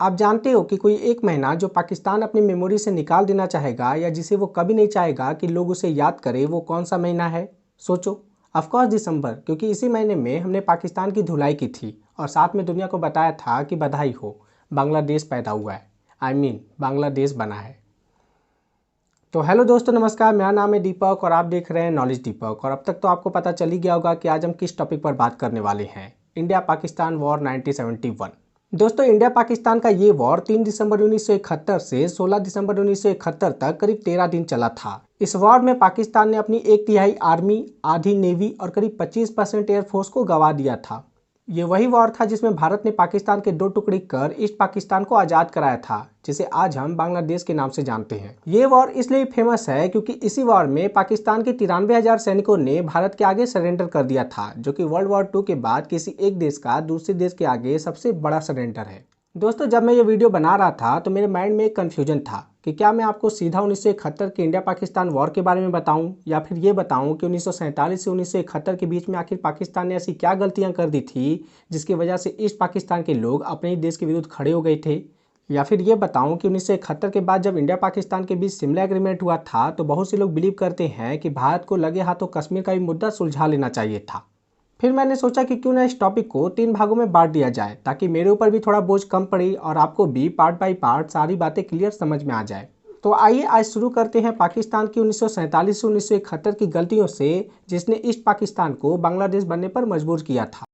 आप जानते हो कि कोई एक महीना जो पाकिस्तान अपनी मेमोरी से निकाल देना चाहेगा या जिसे वो कभी नहीं चाहेगा कि लोग उसे याद करें, वो कौन सा महीना है? सोचो। ऑफकोर्स दिसंबर, क्योंकि इसी महीने में हमने पाकिस्तान की धुलाई की थी और साथ में दुनिया को बताया था कि बधाई हो, बांग्लादेश पैदा हुआ है। बांग्लादेश बना है। तो हेलो दोस्तों, नमस्कार। मेरा नाम है दीपक और आप देख रहे हैं नॉलेज दीपक। और अब तक तो आपको पता चल ही गया होगा कि आज हम किस टॉपिक पर बात करने वाले हैं। India Pakistan war 1971। दोस्तों, इंडिया पाकिस्तान का ये वॉर 3 दिसंबर 1971 से 16 दिसंबर 1971 तक करीब 13 दिन चला था। इस वॉर में पाकिस्तान ने अपनी 1/3 आर्मी, आधी नेवी और करीब 25% एयरफोर्स को गंवा दिया था। ये वही वॉर था जिसमें भारत ने पाकिस्तान के 2 टुकड़े कर ईस्ट पाकिस्तान को आज़ाद कराया था, जिसे आज हम बांग्लादेश के नाम से जानते हैं। ये वॉर इसलिए फेमस है क्योंकि इसी वॉर में पाकिस्तान के 93,000 सैनिकों ने भारत के आगे सरेंडर कर दिया था, जो कि वर्ल्ड वॉर 2 के बाद किसी एक देश का दूसरे देश के आगे सबसे बड़ा सरेंडर है। दोस्तों, जब मैं ये वीडियो बना रहा था तो मेरे माइंड में एक कन्फ्यूजन था कि क्या मैं आपको सीधा 1971 के इंडिया पाकिस्तान वॉर के बारे में बताऊं या फिर ये बताऊं कि 1947 से 1971 के बीच में आखिर पाकिस्तान ने ऐसी क्या गलतियां कर दी थी जिसकी वजह से ईस्ट पाकिस्तान के लोग अपने ही देश के विरुद्ध खड़े हो गए थे। या फिर ये बताऊं कि 1971 के बाद जब इंडिया पाकिस्तान के बीच शिमला एग्रीमेंट हुआ था तो बहुत से लोग बिलीव करते हैं कि भारत को लगे हाथों कश्मीर का भी मुद्दा सुलझा लेना चाहिए था। फिर मैंने सोचा कि क्यों ना इस टॉपिक को 3 भागों में बांट दिया जाए, ताकि मेरे ऊपर भी थोड़ा बोझ कम पड़े और आपको भी पार्ट बाय पार्ट सारी बातें क्लियर समझ में आ जाए। तो आइए आज शुरू करते हैं पाकिस्तान की 1947 से 1971 की गलतियों से, जिसने ईस्ट पाकिस्तान को बांग्लादेश बनने पर मजबूर किया था।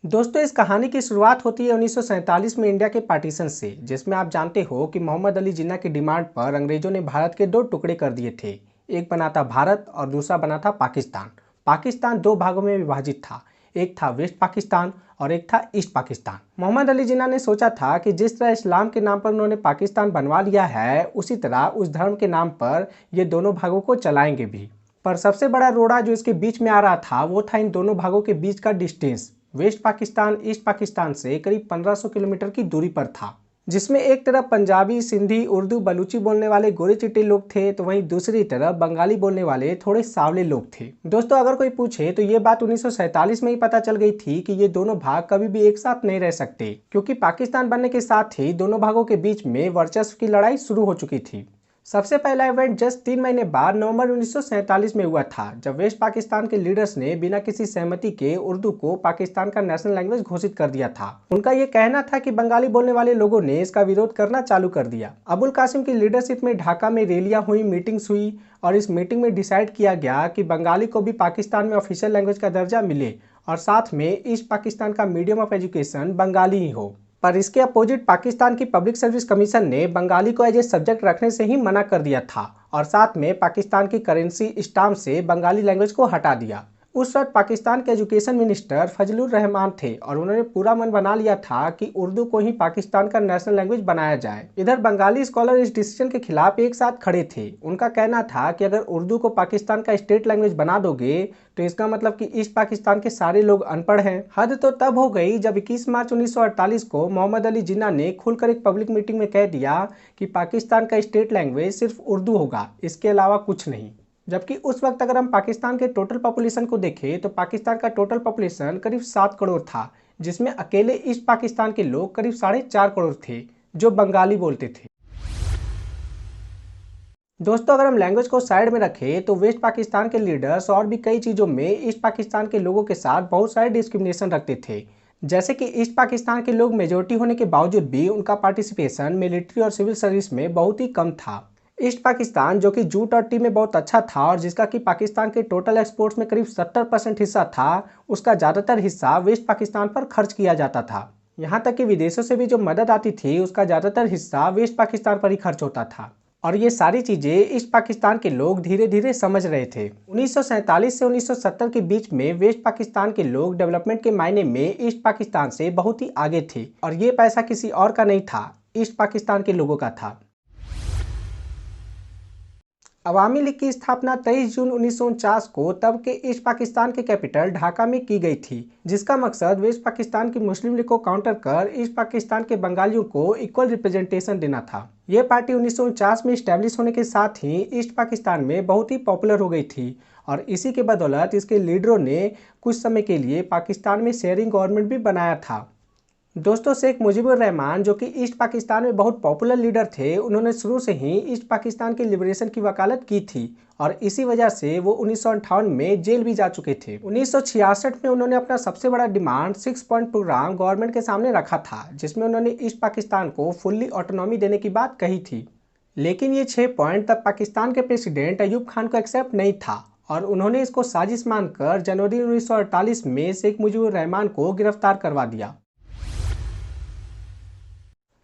दोस्तों, इस कहानी की शुरुआत होती है 1947 में इंडिया के पार्टीशन से, जिसमें आप जानते हो कि मोहम्मद अली जिन्ना की डिमांड पर अंग्रेजों ने भारत के 2 टुकड़े कर दिए थे। एक बना था भारत और दूसरा बना था पाकिस्तान। पाकिस्तान 2 भागों में विभाजित था। एक था वेस्ट पाकिस्तान और एक था ईस्ट पाकिस्तान। मोहम्मद अली जिन्ना ने सोचा था कि जिस तरह इस्लाम के नाम पर उन्होंने पाकिस्तान बनवा लिया है, उसी तरह उस धर्म के नाम पर ये दोनों भागों को चलाएंगे भी। पर सबसे बड़ा रोड़ा जो इसके बीच में आ रहा था वो था इन दोनों भागों के बीच का distance. West Pakistan east Pakistan से करीब 1500 किलोमीटर की दूरी पर था, जिसमें एक तरफ पंजाबी, सिंधी, उर्दू, बलूची बोलने वाले गोरे चिट्टे लोग थे तो वहीं दूसरी तरफ बंगाली बोलने वाले थोड़े सावले लोग थे। दोस्तों, अगर कोई पूछे तो ये बात 1947 में ही पता चल गई थी कि ये दोनों भाग कभी भी एक साथ नहीं रह सकते, क्योंकि पाकिस्तान बनने के साथ ही दोनों भागों के बीच में वर्चस्व की लड़ाई शुरू हो चुकी थी। सबसे पहला इवेंट जस्ट 3 महीने बाद नवंबर 1947 में हुआ था, जब वेस्ट पाकिस्तान के लीडर्स ने बिना किसी सहमति के उर्दू को पाकिस्तान का नेशनल लैंग्वेज घोषित कर दिया था। उनका ये कहना था कि बंगाली बोलने वाले लोगों ने इसका विरोध करना चालू कर दिया। अबुल कासिम की लीडरशिप में ढाका में रैलियां हुई, मीटिंग्स हुई और इस मीटिंग में डिसाइड किया गया कि बंगाली को भी पाकिस्तान में ऑफिशियल लैंग्वेज का दर्जा मिले और साथ में ईस्ट पाकिस्तान का मीडियम ऑफ एजुकेशन बंगाली ही हो। पर इसके अपोजिट पाकिस्तान की पब्लिक सर्विस कमीशन ने बंगाली को एज ए सब्जेक्ट रखने से ही मना कर दिया था और साथ में पाकिस्तान की करेंसी स्टाम्प से बंगाली लैंग्वेज को हटा दिया। उस वक्त पाकिस्तान के एजुकेशन मिनिस्टर फजलुर रहमान थे और उन्होंने पूरा मन बना लिया था कि उर्दू को ही पाकिस्तान का नेशनल लैंग्वेज बनाया जाए। इधर बंगाली स्कॉलर इस डिसीजन के खिलाफ एक साथ खड़े थे। उनका कहना था कि अगर उर्दू को पाकिस्तान का स्टेट लैंग्वेज बना दोगे तो इसका मतलब कि ईस्ट पाकिस्तान के सारे लोग अनपढ़ हैं। हद तो तब हो गई जब 21 मार्च 1948 को मोहम्मद अली जिन्ना ने खुलकर एक पब्लिक मीटिंग में कह दिया कि पाकिस्तान का स्टेट लैंग्वेज सिर्फ उर्दू होगा, इसके अलावा कुछ नहीं। जबकि उस वक्त अगर हम पाकिस्तान के टोटल पॉपुलेशन को देखें तो पाकिस्तान का टोटल पॉपुलेशन करीब 7 करोड़ था, जिसमें अकेले ईस्ट पाकिस्तान के लोग करीब 4.5 करोड़ थे जो बंगाली बोलते थे। दोस्तों, अगर हम लैंग्वेज को साइड में रखें तो वेस्ट पाकिस्तान के लीडर्स और भी कई चीज़ों में ईस्ट पाकिस्तान के लोगों के साथ बहुत सारे डिस्क्रिमिनेशन रखते थे। जैसे कि ईस्ट पाकिस्तान के लोग मेजोरिटी होने के बावजूद भी उनका पार्टिसिपेशन मिलिट्री और सिविल सर्विस में बहुत ही कम था। ईस्ट पाकिस्तान, जो कि जूट और टी में बहुत अच्छा था और जिसका कि पाकिस्तान के टोटल एक्सपोर्ट्स में करीब 70% हिस्सा था, उसका ज़्यादातर हिस्सा वेस्ट पाकिस्तान पर खर्च किया जाता था। यहाँ तक कि विदेशों से भी जो मदद आती थी उसका ज़्यादातर हिस्सा वेस्ट पाकिस्तान पर ही खर्च होता था। और ये सारी चीज़ें ईस्ट पाकिस्तान के लोग धीरे धीरे समझ रहे थे। 1947 से 1970 के बीच में वेस्ट पाकिस्तान के लोग डेवलपमेंट के मायने में ईस्ट पाकिस्तान से बहुत ही आगे थे और ये पैसा किसी और का नहीं था, ईस्ट पाकिस्तान के लोगों का था। अवामी लीग की स्थापना 23 जून 1949 को तब के ईस्ट पाकिस्तान के कैपिटल ढाका में की गई थी, जिसका मकसद वेस्ट पाकिस्तान की मुस्लिम लीग को काउंटर कर ईस्ट पाकिस्तान के बंगालियों को इक्वल रिप्रेजेंटेशन देना था। यह पार्टी 1949 में इस्टेब्लिश होने के साथ ही ईस्ट पाकिस्तान में बहुत ही पॉपुलर हो गई थी और इसी के बदौलत इसके लीडरों ने कुछ समय के लिए पाकिस्तान में शेयरिंग गवर्नमेंट भी बनाया था। दोस्तों, शेख मुजीबुर रहमान जो कि ईस्ट पाकिस्तान में बहुत पॉपुलर लीडर थे, उन्होंने शुरू से ही ईस्ट पाकिस्तान के लिबरेशन की वकालत की थी और इसी वजह से वो 1958 में जेल भी जा चुके थे। 1966 में उन्होंने अपना सबसे बड़ा डिमांड 6 पॉइंट प्रोग्राम गवर्नमेंट के सामने रखा था, जिसमें उन्होंने ईस्ट पाकिस्तान को फुल्ली ऑटोनॉमी देने की बात कही थी। लेकिन ये 6 पॉइंट तब पाकिस्तान के प्रेसिडेंट अयूब खान को एक्सेप्ट नहीं था और उन्होंने इसको साजिश मानकर जनवरी 1948 में शेख मुजीबुर रहमान को गिरफ्तार करवा दिया।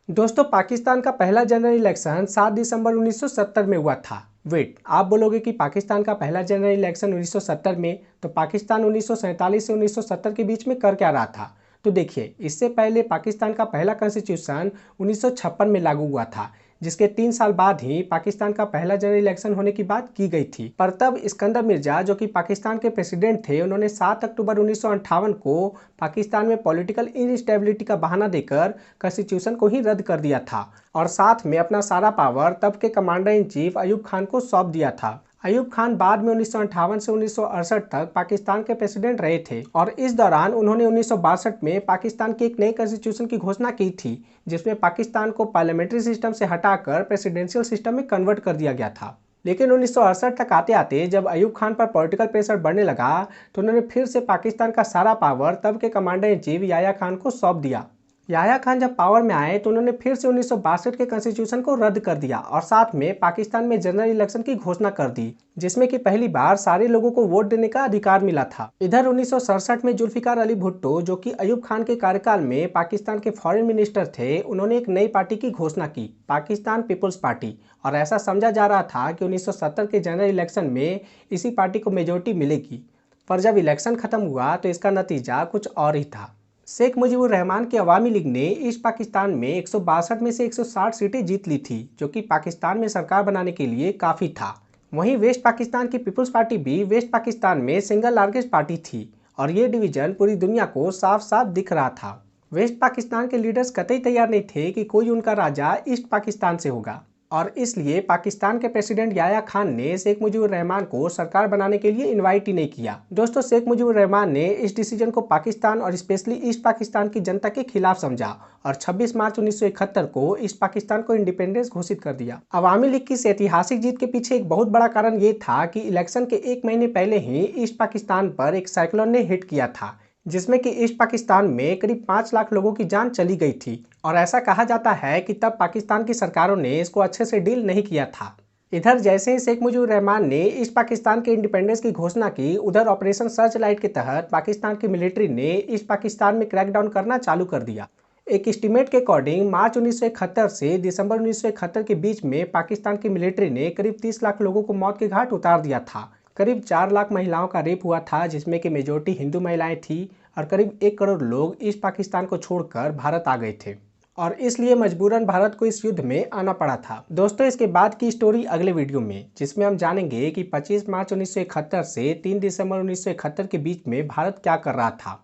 दोस्तों, पाकिस्तान का पहला जनरल इलेक्शन 7 दिसंबर 1970 में हुआ था। वेट, आप बोलोगे कि पाकिस्तान का पहला जनरल इलेक्शन 1970 में, तो पाकिस्तान 1947 से 1970 के बीच में कर क्या रहा था? तो देखिए, इससे पहले पाकिस्तान का पहला कॉन्स्टिट्यूशन 1956 में लागू हुआ था, जिसके 3 साल बाद ही पाकिस्तान का पहला जनरल इलेक्शन होने की बात की गई थी। पर तब इस्कंदर मिर्जा जो कि पाकिस्तान के प्रेसिडेंट थे, उन्होंने 7 अक्टूबर 1958 को पाकिस्तान में पॉलिटिकल इनस्टेबिलिटी का बहाना देकर कॉन्स्टिट्यूशन को ही रद्द कर दिया था और साथ में अपना सारा पावर तब के commander in chief Ayub Khan को सौंप दिया था। अयूब खान बाद में 1958 से 1968 तक पाकिस्तान के प्रेसिडेंट रहे थे और इस दौरान उन्होंने 1962 में पाकिस्तान की एक नई कॉन्स्टिट्यूशन की घोषणा की थी, जिसमें पाकिस्तान को पार्लियामेंट्री सिस्टम से हटाकर प्रेसिडेंशियल सिस्टम में कन्वर्ट कर दिया गया था। लेकिन 1968 तक आते आते जब अयूब खान पर पॉलिटिकल प्रेशर बढ़ने लगा, तो उन्होंने फिर से पाकिस्तान का सारा पावर तब के commander in chief Yahya Khan को सौंप दिया। याह्या खान जब पावर में आए तो उन्होंने फिर से 1962 के कॉन्स्टिट्यूशन को रद्द कर दिया और साथ में पाकिस्तान में जनरल इलेक्शन की घोषणा कर दी, जिसमें कि पहली बार सारे लोगों को वोट देने का अधिकार मिला था। इधर 1967 में जुल्फिकार अली भुट्टो जो कि अयूब खान के कार्यकाल में पाकिस्तान के फॉरेन मिनिस्टर थे, उन्होंने एक नई पार्टी की घोषणा की, पाकिस्तान पीपुल्स पार्टी, और ऐसा समझा जा रहा था कि 1970 के जनरल इलेक्शन में इसी पार्टी को मेजोरिटी मिलेगी। पर जब इलेक्शन खत्म हुआ तो इसका नतीजा कुछ और ही था। शेख मुजीबुर रहमान की अवामी लीग ने ईस्ट पाकिस्तान में 162 में से 160 सीटें जीत ली थी, जो कि पाकिस्तान में सरकार बनाने के लिए काफ़ी था। वहीं वेस्ट पाकिस्तान की पीपुल्स पार्टी भी वेस्ट पाकिस्तान में सिंगल लार्जेस्ट पार्टी थी और ये डिवीजन पूरी दुनिया को साफ साफ दिख रहा था। वेस्ट पाकिस्तान के लीडर्स कतई तैयार नहीं थे कि कोई उनका राजा ईस्ट पाकिस्तान से होगा और इसलिए पाकिस्तान के प्रेसिडेंट याह्या खान ने शेख मुजीबुर रहमान को सरकार बनाने के लिए इनवाइट ही नहीं किया। दोस्तों, शेख मुजीबुर रहमान ने इस डिसीजन को पाकिस्तान और स्पेशली ईस्ट पाकिस्तान की जनता के खिलाफ समझा और 26 मार्च 1971 को ईस्ट पाकिस्तान को इंडिपेंडेंस घोषित कर दिया। अवामी लीग की इस ऐतिहासिक जीत के पीछे एक बहुत बड़ा कारण ये था कि इलेक्शन के 1 महीने पहले ही ईस्ट पाकिस्तान पर एक साइक्लोन ने हिट किया था, जिसमें कि ईस्ट पाकिस्तान में करीब 5 लाख लोगों की जान चली गई थी और ऐसा कहा जाता है कि तब पाकिस्तान की सरकारों ने इसको अच्छे से डील नहीं किया था। इधर जैसे ही शेख मुजीबुर रहमान ने ईस्ट पाकिस्तान के इंडिपेंडेंस की घोषणा की, उधर ऑपरेशन सर्च लाइट के तहत पाकिस्तान की मिलिट्री ने ईस्ट पाकिस्तान में क्रैकडाउन करना चालू कर दिया। एक एस्टीमेट के अकॉर्डिंग मार्च 1971 से दिसंबर 1971 के बीच में पाकिस्तान की मिलिट्री ने करीब 30 लाख लोगों को मौत के घाट उतार दिया था। करीब 4 लाख महिलाओं का रेप हुआ था, जिसमें कि मेजोरिटी हिंदू महिलाएं थी और करीब 1 करोड़ लोग ईस्ट पाकिस्तान को छोड़कर भारत आ गए थे और इसलिए मजबूरन भारत को इस युद्ध में आना पड़ा था। दोस्तों, इसके बाद की स्टोरी अगले वीडियो में, जिसमें हम जानेंगे कि 25 मार्च 1971 से 3 दिसंबर 1971 के बीच में भारत क्या कर रहा था,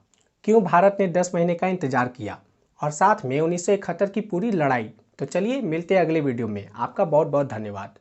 क्यों भारत ने 10 महीने का इंतजार किया और साथ में 1971 की पूरी लड़ाई। तो चलिए मिलते हैं अगले वीडियो में। आपका बहुत बहुत धन्यवाद।